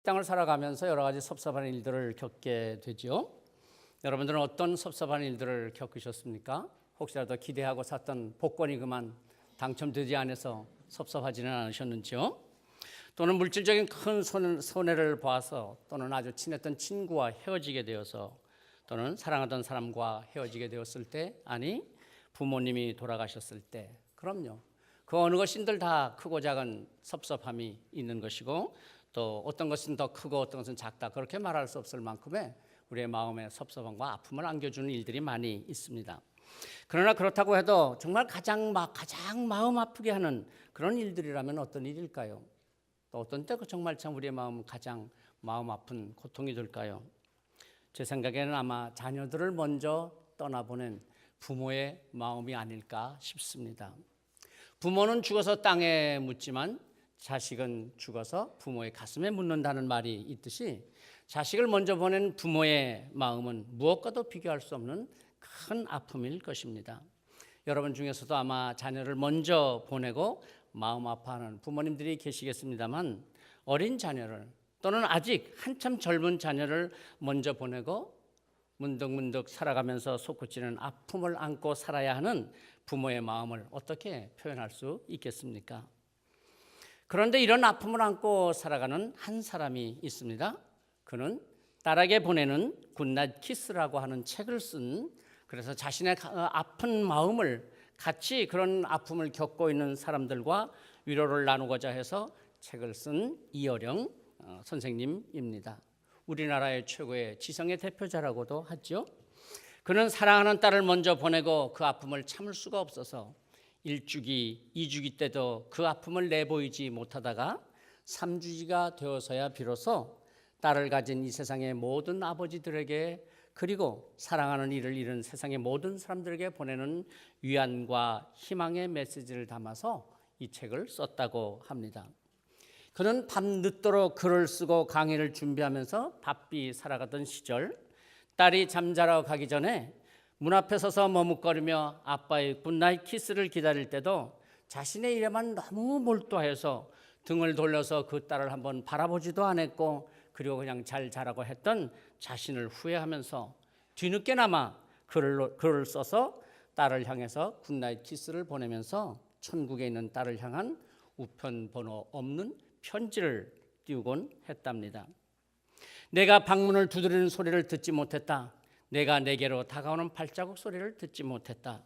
식당을 살아가면서 여러 가지 섭섭한 일들을 겪게 되죠. 여러분들은 어떤 섭섭한 일들을 겪으셨습니까? 혹시라도 기대하고 샀던 복권이 그만 당첨되지 않아서 섭섭하지는 않으셨는지요? 또는 물질적인 큰 손해를 봐서, 또는 아주 친했던 친구와 헤어지게 되어서, 또는 사랑하던 사람과 헤어지게 되었을 때, 아니 부모님이 돌아가셨을 때, 그럼요, 그 어느 것인들 다 크고 작은 섭섭함이 있는 것이고, 또 어떤 것은 더 크고 어떤 것은 작다, 그렇게 말할 수 없을 만큼의 우리의 마음에 섭섭함과 아픔을 안겨주는 일들이 많이 있습니다. 그러나 그렇다고 해도 정말 가장 마음 아프게 하는 그런 일들이라면 어떤 일일까요? 또 어떤 때 정말 참 우리의 마음 가장 마음 아픈 고통이 될까요? 제 생각에는 아마 자녀들을 먼저 떠나보낸 부모의 마음이 아닐까 싶습니다. 부모는 죽어서 땅에 묻지만 자식은 죽어서 부모의 가슴에 묻는다는 말이 있듯이, 자식을 먼저 보낸 부모의 마음은 무엇과도 비교할 수 없는 큰 아픔일 것입니다. 여러분 중에서도 아마 자녀를 먼저 보내고 마음 아파하는 부모님들이 계시겠습니다만, 어린 자녀를, 또는 아직 한참 젊은 자녀를 먼저 보내고 문득문득 살아가면서 솟구치는 아픔을 안고 살아야 하는 부모의 마음을 어떻게 표현할 수 있겠습니까? 그런데 이런 아픔을 안고 살아가는 한 사람이 있습니다. 그는 딸에게 보내는 굿나잇 키스라고 하는 책을 쓴, 그래서 자신의 아픈 마음을 같이 그런 아픔을 겪고 있는 사람들과 위로를 나누고자 해서 책을 쓴 이어령 선생님입니다. 우리나라의 최고의 지성의 대표자라고도 하죠. 그는 사랑하는 딸을 먼저 보내고 그 아픔을 참을 수가 없어서 1주기, 2주기 때도 그 아픔을 내보이지 못하다가 3주기가 되어서야 비로소 딸을 가진 이 세상의 모든 아버지들에게, 그리고 사랑하는 이를 잃은 세상의 모든 사람들에게 보내는 위안과 희망의 메시지를 담아서 이 책을 썼다고 합니다. 그는 밤늦도록 글을 쓰고 강의를 준비하면서 바삐 살아가던 시절, 딸이 잠자러 가기 전에 문 앞에 서서 머뭇거리며 아빠의 굿나잇 키스를 기다릴 때도 자신의 일에만 너무 몰두해서 등을 돌려서 그 딸을 한번 바라보지도 않았고, 그리고 그냥 잘 자라고 했던 자신을 후회하면서 뒤늦게나마 글을 써서 딸을 향해서 굿나잇 키스를 보내면서 천국에 있는 딸을 향한 우편 번호 없는 편지를 띄우곤 했답니다. 내가 방문을 두드리는 소리를 듣지 못했다. 내가 내게로 다가오는 발자국 소리를 듣지 못했다.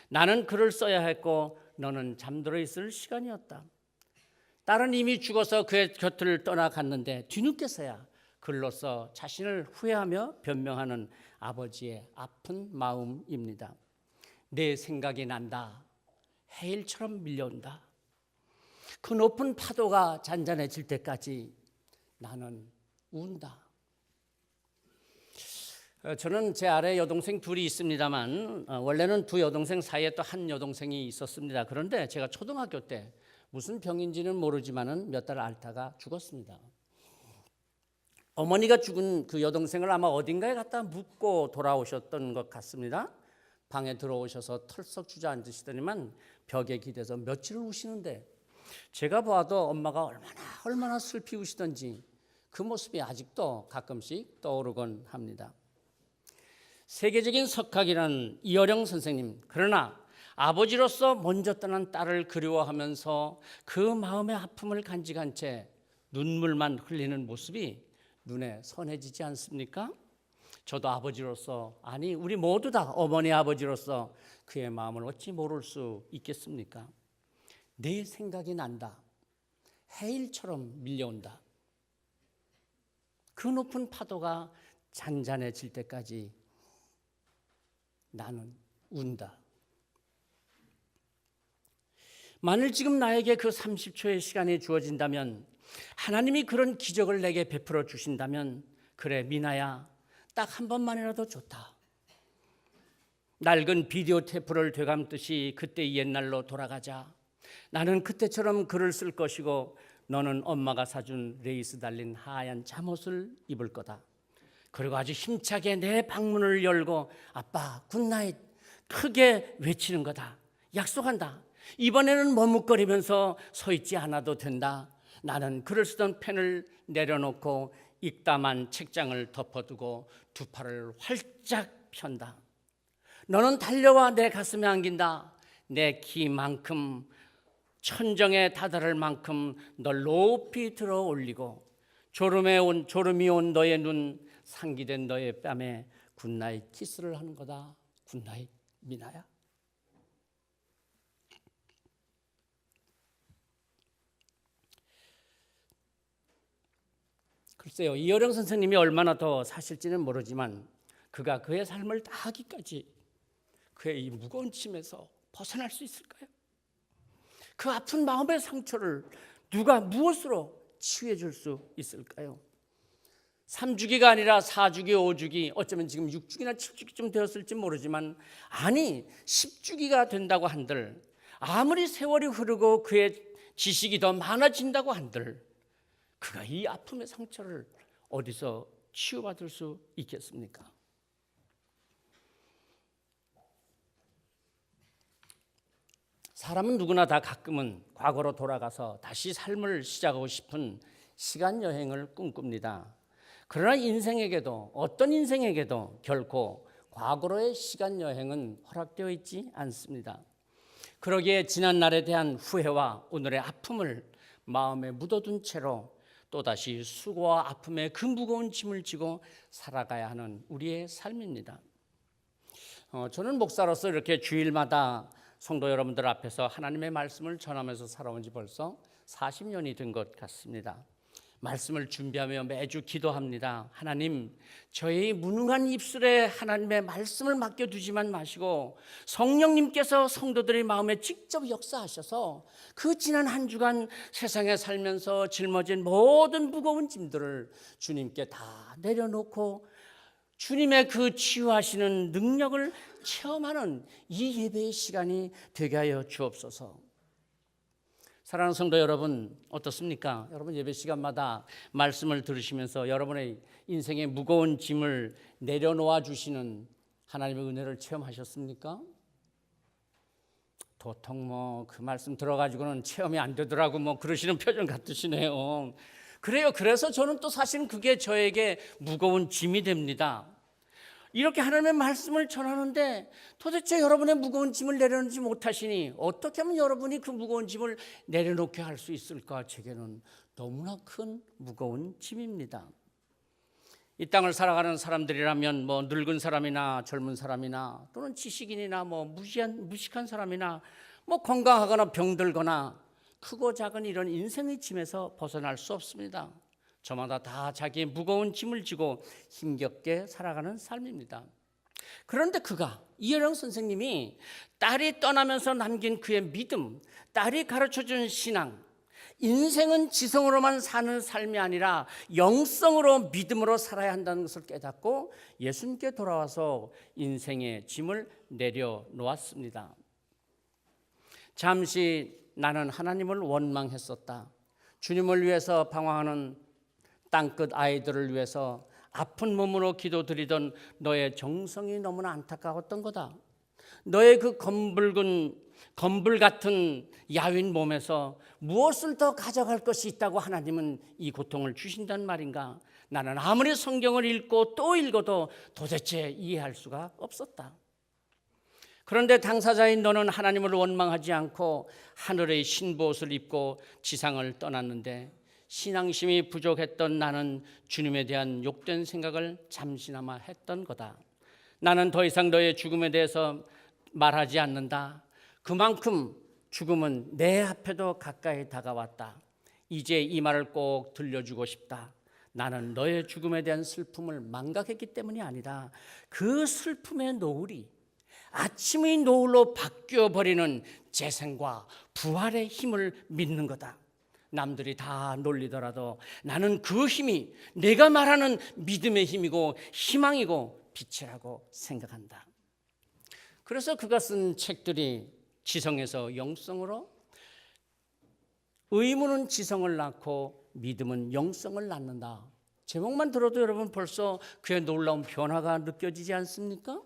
나는 글을 써야 했고 너는 잠들어 있을 시간이었다. 딸은 이미 죽어서 그의 곁을 떠나갔는데 뒤늦게서야 글로써 자신을 후회하며 변명하는 아버지의 아픈 마음입니다. 내 생각이 난다. 해일처럼 밀려온다. 그 높은 파도가 잔잔해질 때까지 나는 운다. 저는 제 아래 여동생 둘이 있습니다만, 원래는 두 여동생 사이에 또 한 여동생이 있었습니다. 그런데 제가 초등학교 때 무슨 병인지는 모르지만은 몇 달 앓다가 죽었습니다. 어머니가 죽은 그 여동생을 아마 어딘가에 갖다 묻고 돌아오셨던 것 같습니다. 방에 들어오셔서 털썩 주저앉으시더니만 벽에 기대서 며칠을 우시는데, 제가 봐도 엄마가 얼마나 슬피 우시던지 그 모습이 아직도 가끔씩 떠오르곤 합니다. 세계적인 석학이라는 이어령 선생님, 그러나 아버지로서 먼저 떠난 딸을 그리워하면서 그 마음의 아픔을 간직한 채 눈물만 흘리는 모습이 눈에 선해지지 않습니까? 저도 아버지로서, 아니 우리 모두 다 어머니 아버지로서 그의 마음을 어찌 모를 수 있겠습니까? 내 생각이 난다. 해일처럼 밀려온다. 그 높은 파도가 잔잔해질 때까지 나는 운다. 만일 지금 나에게 그 30초의 시간이 주어진다면, 하나님이 그런 기적을 내게 베풀어 주신다면, 그래 미나야, 딱 한 번만이라도 좋다. 낡은 비디오 테이프를 되감듯이 그때의 옛날로 돌아가자. 나는 그때처럼 글을 쓸 것이고 너는 엄마가 사준 레이스 달린 하얀 잠옷을 입을 거다. 그리고 아주 힘차게 내 방문을 열고 아빠 굿나잇 크게 외치는 거다. 약속한다. 이번에는 머뭇거리면서 서 있지 않아도 된다. 나는 글을 쓰던 펜을 내려놓고 읽다만 책장을 덮어두고 두 팔을 활짝 편다. 너는 달려와 내 가슴에 안긴다. 내 키만큼 천정에 다다를 만큼 널 높이 들어 올리고 졸음이 온 너의 눈, 상기된 너의 뺨에 굿나잇 키스를 하는 거다. 굿나잇 미나야. 글쎄요, 이어령 선생님이 얼마나 더 사실지는 모르지만 그가 그의 삶을 다 하기까지 그의 이 무거운 짐에서 벗어날 수 있을까요? 그 아픈 마음의 상처를 누가 무엇으로 치유해 줄 수 있을까요? 3주기가 아니라 4주기, 5주기, 어쩌면 지금 6주기나 7주기쯤 되었을지 모르지만, 아니 10주기가 된다고 한들, 아무리 세월이 흐르고 그의 지식이 더 많아진다고 한들 그가 이 아픔의 상처를 어디서 치유받을 수 있겠습니까? 사람은 누구나 다 가끔은 과거로 돌아가서 다시 삶을 시작하고 싶은 시간 여행을 꿈꿉니다. 그러나 인생에게도, 어떤 인생에게도 결코 과거로의 시간 여행은 허락되어 있지 않습니다. 그러기에 지난 날에 대한 후회와 오늘의 아픔을 마음에 묻어둔 채로 또다시 수고와 아픔의 그 무거운 짐을 지고 살아가야 하는 우리의 삶입니다. 저는 목사로서 이렇게 주일마다 성도 여러분들 앞에서 하나님의 말씀을 전하면서 살아온 지 벌써 40년이 된 것 같습니다. 말씀을 준비하며 매주 기도합니다. 하나님, 저의 무능한 입술에 하나님의 말씀을 맡겨두지만 마시고 성령님께서 성도들의 마음에 직접 역사하셔서 그 지난 한 주간 세상에 살면서 짊어진 모든 무거운 짐들을 주님께 다 내려놓고 주님의 그 치유하시는 능력을 체험하는 이 예배의 시간이 되게 하여 주옵소서. 사랑하는 성도 여러분, 어떻습니까? 여러분 예배 시간마다 말씀을 들으시면서 여러분의 인생의 무거운 짐을 내려놓아 주시는 하나님의 은혜를 체험하셨습니까? 도통 그 말씀 들어가지고는 체험이 안 되더라고 그러시는 표정 같으시네요. 그래요. 그래서 저는 또 사실은 그게 저에게 무거운 짐이 됩니다. 이렇게 하나님의 말씀을 전하는데 도대체 여러분의 무거운 짐을 내려놓지 못하시니 어떻게 하면 여러분이 그 무거운 짐을 내려놓게 할 수 있을까? 제게는 너무나 큰 무거운 짐입니다. 이 땅을 살아가는 사람들이라면 늙은 사람이나 젊은 사람이나 또는 지식인이나 무식한 사람이나 건강하거나 병들거나 크고 작은 이런 인생의 짐에서 벗어날 수 없습니다. 저마다 다 자기의 무거운 짐을 지고 힘겹게 살아가는 삶입니다. 그런데 이어령 선생님이 딸이 떠나면서 남긴 그의 믿음, 딸이 가르쳐준 신앙, 인생은 지성으로만 사는 삶이 아니라 영성으로 믿음으로 살아야 한다는 것을 깨닫고 예수님께 돌아와서 인생의 짐을 내려놓았습니다. 잠시 나는 하나님을 원망했었다. 주님을 위해서 방황하는 땅끝 아이들을 위해서 아픈 몸으로 기도드리던 너의 정성이 너무나 안타까웠던 거다. 너의 그 검불 같은 야윈 몸에서 무엇을 더 가져갈 것이 있다고 하나님은 이 고통을 주신단 말인가? 나는 아무리 성경을 읽고 또 읽어도 도대체 이해할 수가 없었다. 그런데 당사자인 너는 하나님을 원망하지 않고 하늘의 신보옷을 입고 지상을 떠났는데 신앙심이 부족했던 나는 주님에 대한 욕된 생각을 잠시나마 했던 거다. 나는 더 이상 너의 죽음에 대해서 말하지 않는다. 그만큼 죽음은 내 앞에도 가까이 다가왔다. 이제 이 말을 꼭 들려주고 싶다. 나는 너의 죽음에 대한 슬픔을 망각했기 때문이 아니라 그 슬픔의 노을이 아침의 노을로 바뀌어버리는 재생과 부활의 힘을 믿는 거다. 남들이 다 놀리더라도 나는 그 힘이 내가 말하는 믿음의 힘이고 희망이고 빛이라고 생각한다. 그래서 그가 쓴 책들이 지성에서 영성으로, 의무는 지성을 낳고 믿음은 영성을 낳는다. 제목만 들어도 여러분 벌써 그의 놀라운 변화가 느껴지지 않습니까?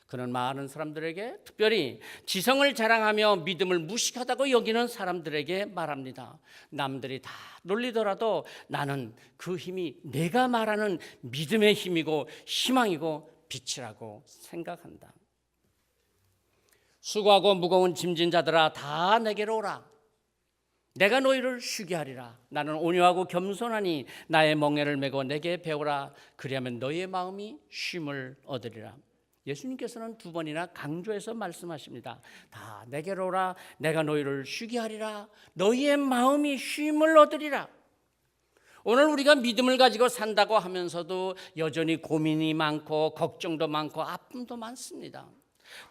그는 많은 사람들에게, 특별히 지성을 자랑하며 믿음을 무식하다고 여기는 사람들에게 말합니다. 남들이 다 놀리더라도 나는 그 힘이 내가 말하는 믿음의 힘이고 희망이고 빛이라고 생각한다. 수고하고 무거운 짐진 자들아 다 내게로 오라. 내가 너희를 쉬게 하리라. 나는 온유하고 겸손하니 나의 멍에를 메고 내게 배우라. 그리하면 너희의 마음이 쉼을 얻으리라. 예수님께서는 두 번이나 강조해서 말씀하십니다. 다 내게로 오라. 내가 너희를 쉬게 하리라. 너희의 마음이 쉼을 얻으리라. 오늘 우리가 믿음을 가지고 산다고 하면서도 여전히 고민이 많고 걱정도 많고 아픔도 많습니다.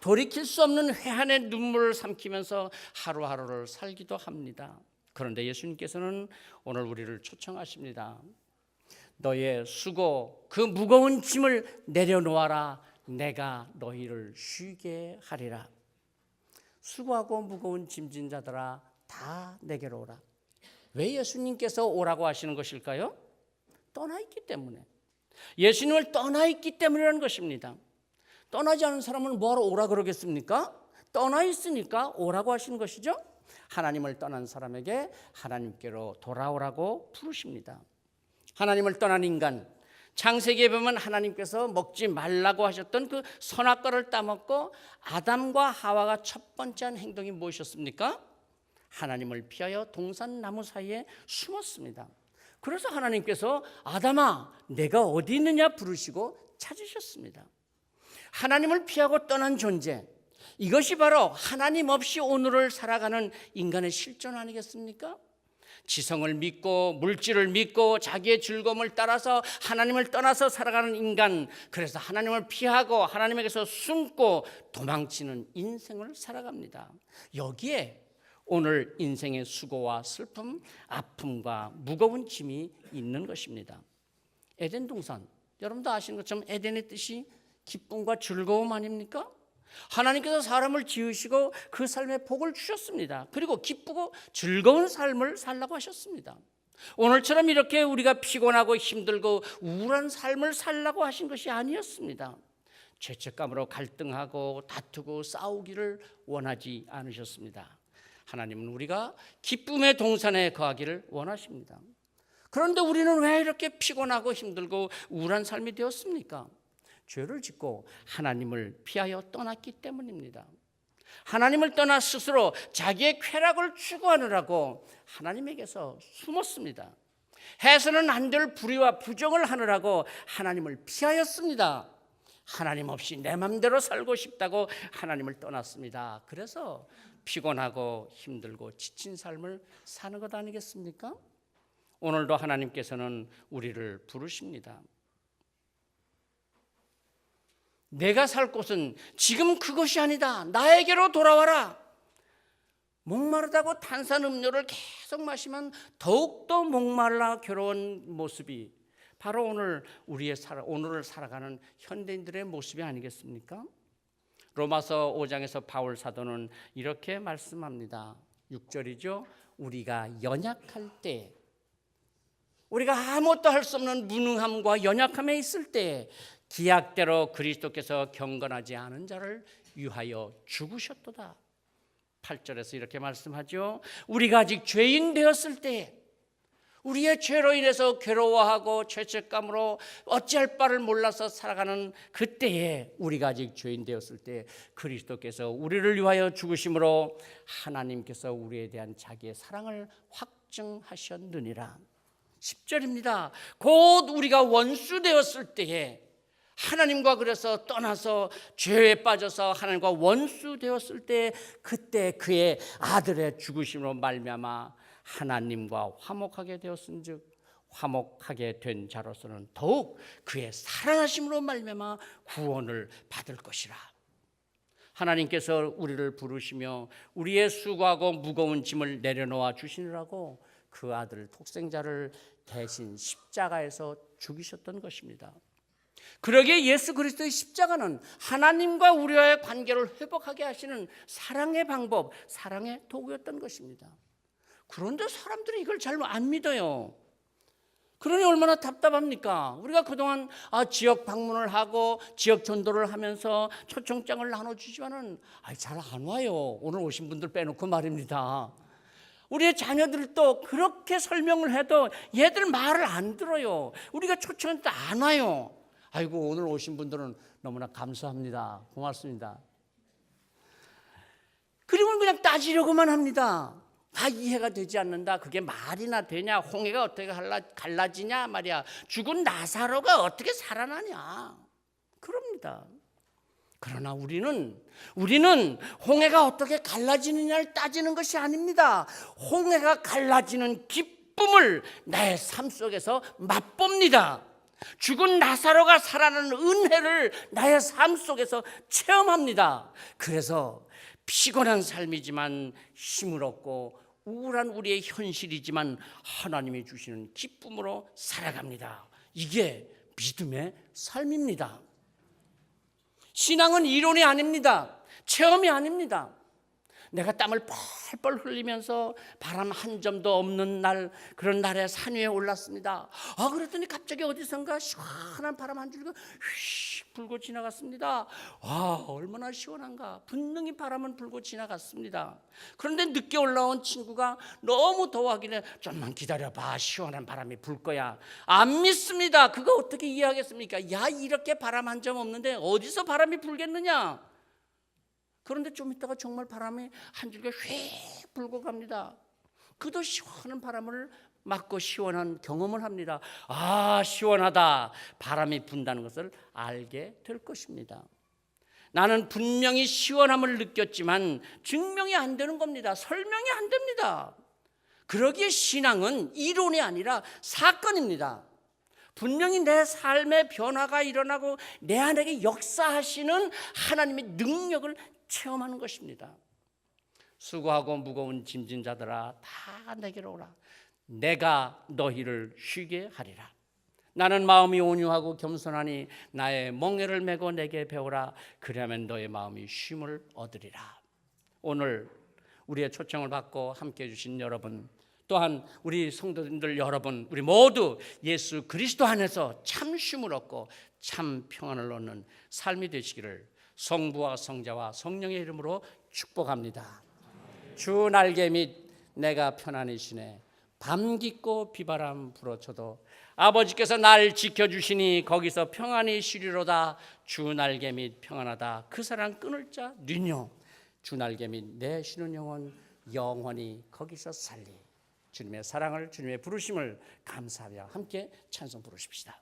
돌이킬 수 없는 회한의 눈물을 삼키면서 하루하루를 살기도 합니다. 그런데 예수님께서는 오늘 우리를 초청하십니다. 너의 수고, 그 무거운 짐을 내려놓아라. 내가 너희를 쉬게 하리라. 수고하고 무거운 짐진 자들아 다 내게로 오라. 왜 예수님께서 오라고 하시는 것일까요? 떠나 있기 때문에. 예수님을 떠나 있기 때문이라는 것입니다. 떠나지 않은 사람은 뭐하러 오라 그러겠습니까? 떠나 있으니까 오라고 하시는 것이죠. 하나님을 떠난 사람에게 하나님께로 돌아오라고 부르십니다. 하나님을 떠난 인간, 창세기에 보면 하나님께서 먹지 말라고 하셨던 그 선악과를 따먹고 아담과 하와가 첫 번째 한 행동이 무엇이었습니까? 하나님을 피하여 동산 나무 사이에 숨었습니다. 그래서 하나님께서 아담아 내가 어디 있느냐 부르시고 찾으셨습니다. 하나님을 피하고 떠난 존재, 이것이 바로 하나님 없이 오늘을 살아가는 인간의 실존 아니겠습니까? 지성을 믿고 물질을 믿고 자기의 즐거움을 따라서 하나님을 떠나서 살아가는 인간, 그래서 하나님을 피하고 하나님에게서 숨고 도망치는 인생을 살아갑니다. 여기에 오늘 인생의 수고와 슬픔, 아픔과 무거운 짐이 있는 것입니다. 에덴 동산, 여러분도 아시는 것처럼 에덴의 뜻이 기쁨과 즐거움 아닙니까? 하나님께서 사람을 지으시고 그 삶에 복을 주셨습니다. 그리고 기쁘고 즐거운 삶을 살라고 하셨습니다. 오늘처럼 이렇게 우리가 피곤하고 힘들고 우울한 삶을 살라고 하신 것이 아니었습니다. 죄책감으로 갈등하고 다투고 싸우기를 원하지 않으셨습니다. 하나님은 우리가 기쁨의 동산에 거하기를 원하십니다. 그런데 우리는 왜 이렇게 피곤하고 힘들고 우울한 삶이 되었습니까? 죄를 짓고 하나님을 피하여 떠났기 때문입니다. 하나님을 떠나 스스로 자기의 쾌락을 추구하느라고 하나님에게서 숨었습니다. 해서는 안 될 불의와 부정을 하느라고 하나님을 피하였습니다. 하나님 없이 내 맘대로 살고 싶다고 하나님을 떠났습니다. 그래서 피곤하고 힘들고 지친 삶을 사는 것 아니겠습니까? 오늘도 하나님께서는 우리를 부르십니다. 내가 살 곳은 지금 그것이 아니다. 나에게로 돌아와라. 목마르다고 탄산음료를 계속 마시면 더욱더 목말라 괴로운 모습이 바로 오늘 오늘을 살아가는 현대인들의 모습이 아니겠습니까? 로마서 5장에서 바울 사도는 이렇게 말씀합니다. 6절이죠. 우리가 연약할 때, 우리가 아무것도 할 수 없는 무능함과 연약함에 있을 때 기약대로 그리스도께서 경건하지 않은 자를 위하여 죽으셨도다. 8절에서 이렇게 말씀하죠. 우리가 아직 죄인 되었을 때, 우리의 죄로 인해서 괴로워하고 죄책감으로 어찌할 바를 몰라서 살아가는 그때에, 우리가 아직 죄인 되었을 때 그리스도께서 우리를 위하여 죽으심으로 하나님께서 우리에 대한 자기의 사랑을 확증하셨느니라. 10절입니다. 곧 우리가 원수 되었을 때에, 하나님과 그래서 떠나서 죄에 빠져서 하나님과 원수 되었을 때, 그때 그의 아들의 죽으심으로 말미암아 하나님과 화목하게 되었은즉, 화목하게 된 자로서는 더욱 그의 사랑하심으로 말미암아 구원을 받을 것이라. 하나님께서 우리를 부르시며 우리의 수고하고 무거운 짐을 내려놓아 주시느라고 그 아들 독생자를 대신 십자가에서 죽이셨던 것입니다. 그러기에 예수 그리스도의 십자가는 하나님과 우리와의 관계를 회복하게 하시는 사랑의 방법, 사랑의 도구였던 것입니다. 그런데 사람들이 이걸 잘 안 믿어요. 그러니 얼마나 답답합니까? 우리가 그동안 지역 방문을 하고 지역 전도를 하면서 초청장을 나눠주지만은 잘 안 와요. 오늘 오신 분들 빼놓고 말입니다. 우리의 자녀들도 그렇게 설명을 해도 얘들 말을 안 들어요. 우리가 초청해도 안 와요. 아이고, 오늘 오신 분들은 너무나 감사합니다. 고맙습니다. 그리고 그냥 따지려고만 합니다. 이해가 되지 않는다. 그게 말이나 되냐? 홍해가 어떻게 갈라지냐 말이야. 죽은 나사로가 어떻게 살아나냐? 그럽니다. 그러나 우리는 홍해가 어떻게 갈라지느냐를 따지는 것이 아닙니다. 홍해가 갈라지는 기쁨을 나의 삶 속에서 맛봅니다. 죽은 나사로가 살아나는 은혜를 나의 삶 속에서 체험합니다. 그래서 피곤한 삶이지만 힘을 얻고 우울한 우리의 현실이지만 하나님이 주시는 기쁨으로 살아갑니다. 이게 믿음의 삶입니다. 신앙은 이론이 아닙니다. 체험이 아닙니다. 내가 땀을 펄펄 흘리면서 바람 한 점도 없는 날, 그런 날에 산 위에 올랐습니다. 그랬더니 갑자기 어디선가 시원한 바람 한 줄기가 휙 불고 지나갔습니다. 얼마나 시원한가. 분명히 바람은 불고 지나갔습니다. 그런데 늦게 올라온 친구가 너무 더워하길래 좀만 기다려봐, 시원한 바람이 불 거야. 안 믿습니다. 그거 어떻게 이해하겠습니까? 이렇게 바람 한 점 없는데 어디서 바람이 불겠느냐? 그런데 좀 있다가 정말 바람이 한 줄기 휙 불고 갑니다. 그도 시원한 바람을 맞고 시원한 경험을 합니다. 시원하다. 바람이 분다는 것을 알게 될 것입니다. 나는 분명히 시원함을 느꼈지만 증명이 안 되는 겁니다. 설명이 안 됩니다. 그러기에 신앙은 이론이 아니라 사건입니다. 분명히 내 삶의 변화가 일어나고 내 안에 역사하시는 하나님의 능력을 체험하는 것입니다. 수고하고 무거운 짐진 자들아, 다 내게로 오라. 내가 너희를 쉬게 하리라. 나는 마음이 온유하고 겸손하니 나의 멍에를 메고 내게 배우라. 그러면 너의 마음이 쉼을 얻으리라. 오늘 우리의 초청을 받고 함께해 주신 여러분, 또한 우리 성도님들 여러분, 우리 모두 예수 그리스도 안에서 참 쉼을 얻고 참 평안을 얻는 삶이 되시기를 성부와 성자와 성령의 이름으로 축복합니다. 주 날개 및 내가 편안히시네. 밤 깊고 비바람 불어쳐도 아버지께서 날 지켜주시니 거기서 평안히 쉬리로다. 주 날개 및 평안하다. 그 사랑 끊을 자 누뇨. 주 날개 및 내 쉬는 영혼 영원히 거기서 살리. 주님의 사랑을, 주님의 부르심을 감사하며 함께 찬송 부르십시다.